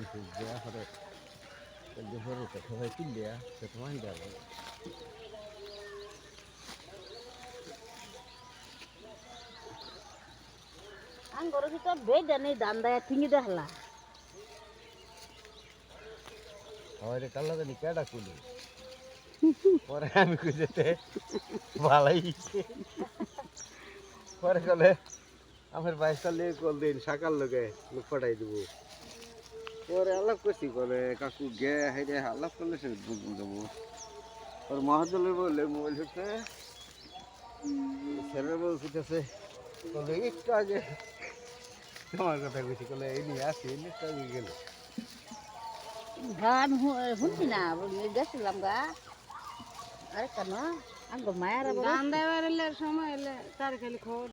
দেয়া করে দুপুরে তো সবাই কিন দেয়া তো তোমার দেওয়া আঙ্গর ভিতর বেড নেই দান দেয় ঠিকই দেখলা আমারে কাল্লা জানি কেডা কুলি পরে আমি খুঁজেতে ভালোই পরে কলে আমার বাইশটা লিয়ে কল দিন সকাল লোকে লোক পাঠাই দেবো পরে আলাপ করছি বলে কাকু গে হাইরে আলাপ করলে সে বুঝবো যাবো ওর মহাজলের বললে মোবাইল হচ্ছে ছেলের বল ফুটেছে বলে একটু আগে তোমার কথা কইছি বলে এই নিয়ে আসি একটু আগে গেল হ্যাঁ আমি শুনছি না গেছিলাম গা আরে কেন আঙ্গর মায়ের ধান দেওয়ার সময় এলে তার খালি খবর